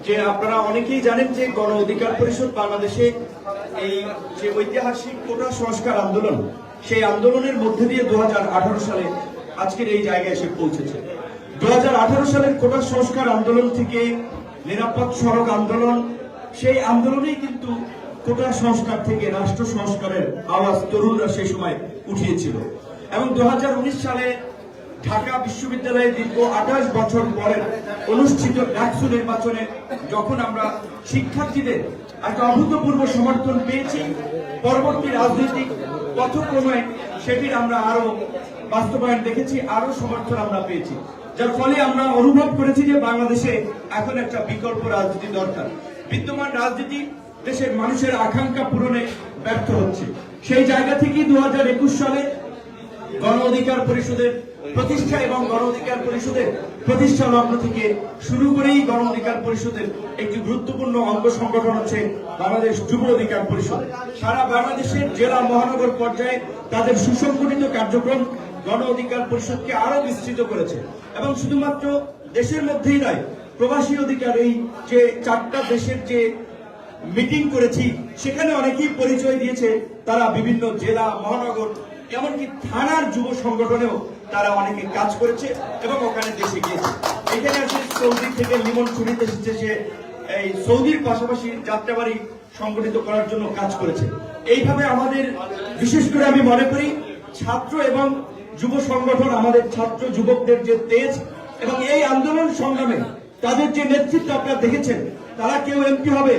যে আপনারা অনেকেই জানেন যে গণ অধিকার পরিষদ বাংলাদেশে এই যে ঐতিহাসিক কোটা সংস্কার আন্দোলন, সেই আন্দোলনের মধ্যে দিয়ে 2018 সালে আজকের এই জায়গায় এসে পৌঁছেছে। 2018 সালের কোটা সংস্কার আন্দোলন থেকে নিরাপদ সড়ক আন্দোলন, সেই আন্দোলনেই কিন্তু কোটা সংস্কার থেকে রাষ্ট্র সংস্কারের আওয়াজ তরুণরা সেই সময় উঠিয়েছিল। এবং 2019 সালে ঢাকা বিশ্ববিদ্যালয়ে দীর্ঘ 28 বছর পরে অনুষ্ঠিত ডাকসু নির্বাচনে যখন আমরা শিক্ষার্থীদের একটা অভূতপূর্ব সমর্থন পেয়েছি, পরবর্তী রাজনৈতিক পথক্রমে সেটির আমরা আরো বাস্তবায়ন দেখেছি, আরো সমর্থন আমরা পেয়েছি, যার ফলে আমরা অনুভব করেছি যে বাংলাদেশে এখন একটা বিকল্প রাজনীতি দরকার। বিদ্যমান রাজনীতি দেশের মানুষের আকাঙ্ক্ষা পূরণে ব্যর্থ হচ্ছে। সেই জায়গা থেকে 2021 সালে গণ অধিকার পরিষদের প্রতিষ্ঠা এবং গণ অধিকার পরিষদের প্রতিষ্ঠা লগ্ন থেকে শুরু করেই গণ অধিকার পরিষদের একটি গুরুত্বপূর্ণ অঙ্গ সংগঠন হচ্ছে বাংলাদেশ যুব অধিকার পরিষদ। সারা বাংলাদেশের জেলা মহানগর পর্যায়ে তাদের সুসংগঠিত কার্যক্রম গণ অধিকার পরিষদকে আরো বিস্তৃত করেছে। এবং শুধুমাত্র দেশের মধ্যেই নয়, প্রবাসী অধিকার, এই যে 4টা দেশের যে মিটিং করেছি সেখানে অনেকেই পরিচয় দিয়েছে তারা বিভিন্ন জেলা মহানগর এমনকি থানার যুব সংগঠনেও তারা অনেকে কাজ করেছে এবং ওখানে দেশে গিয়েছে। এখানে আসে সৌদি থেকে লিমন ছুরিতে এসেছে, সে এই সৌদির পাশাপাশি যাত্রাবাড়ি সংগঠিত করার জন্য কাজ করেছে। এইভাবে আমাদের বিশেষ করে আমি মনে করি ছাত্র এবং যুব সংগঠন, আমাদের ছাত্র যুবকদের যে তেজ এবং এই আন্দোলন সংগ্রামে তাদের যে নেতৃত্ব আপনারা দেখেছেন, তারা কেউ এমপি হবে,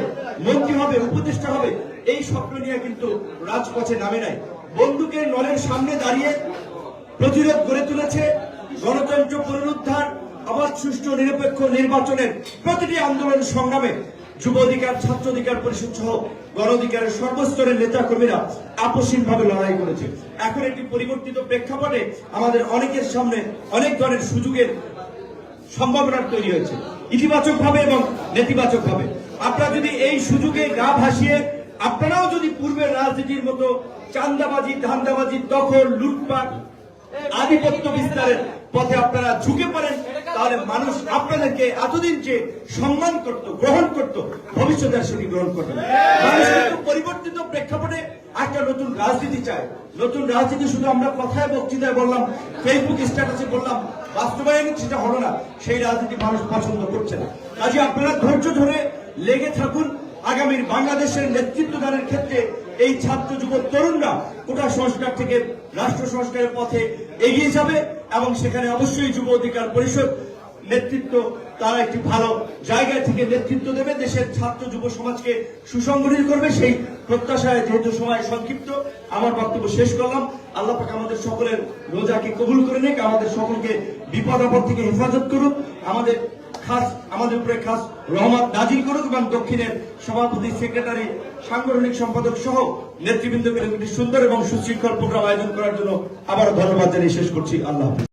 মন্ত্রী হবে, উপদেষ্টা হবে এই স্বপ্ন নিয়ে কিন্তু রাজপথে নামে নাই। বন্দুকের নলের সামনে দাঁড়িয়ে প্রতিরোধ গড়ে তুলেছে। গণতন্ত্র পুনরুদ্ধার, অবাধ সুষ্ঠু নিরপেক্ষ নির্বাচনের প্রতিটি আন্দোলন সংগ্রামে যুব অধিকার, ছাত্র অধিকার পরিষদ সহ গণ অধিকারের সর্বস্তরের নেতা কর্মীরা আপসহীনভাবে লড়াই করেছে। এখন একটি পরিবর্তিত প্রেক্ষাপটে আমাদের অনেকের সামনে অনেক ধরনের সুযোগের সম্ভাবনা তৈরি হয়েছে, ইতিবাচক ভাবে এবং নেতিবাচক ভাবে। আপনারা যদি এই সুযোগে গা ভাসিয়ে আপনারাও যদি পূর্বের রাজনীতির মতো চাঁদাবাজি, ধান্দাবাজি, দখল, লুটপাট, আধিপত্য বিস্তারের পথে আপনারা ঝুঁকে পড়েন, তাহলে মানুষ আপনাদেরকে এতদিন যে সম্মান করত, গ্রহণ করত, ভবিষ্যতে সেটি গ্রহণ করবে। মানুষ কিন্তু পরিবর্তিত প্রেক্ষাপটে একটা নতুন রাজনীতি চায়। নতুন রাজনীতি শুধু আমরা কথায় বক্তৃতায় বললাম, ফেসবুক স্ট্যাটাসে বললাম, বাস্তবায়নে সেটা হলো না। সেই রাজনীতি মানুষ পছন্দ করছে না। কাজে আপনারা ধৈর্য ধরে লেগে থাকুন। আগামীর বাংলাদেশের নেতৃত্ব দানের ক্ষেত্রে এই ছাত্র যুব তরুণরা কোটা সংস্কার থেকে রাষ্ট্র সংস্কারের পথে এগিয়ে যাবে এবং সেখানে অবশ্যই যুব অধিকার পরিষদ নেতৃত্ব তারা একটি ভালো জায়গা থেকে নেতৃত্ব দেবে, দেশের ছাত্র যুব সমাজকে সুসংগঠিত করবে। সেই প্রত্যাশায় যেহেতু সময় সংক্ষিপ্ত, আমার বক্তব্য শেষ করলাম। আল্লাহ পাক আমাদের সকলের রোজাকে কবুল করে নিক, আমাদের সকলকে বিপদ আপদ থেকে হেফাজত করুক, আমাদের উপরে খাস রহমত নাজিল করুক এবং দক্ষিণের সভাপতি, সেক্রেটারি, সাংগঠনিক সম্পাদক সহ নেতৃবৃন্দকে একটি সুন্দর এবং সুশৃঙ্খল প্রোগ্রাম আয়োজন করার জন্য আবারও ধন্যবাদ জানিয়ে শেষ করছি। আল্লাহ হাফেজ।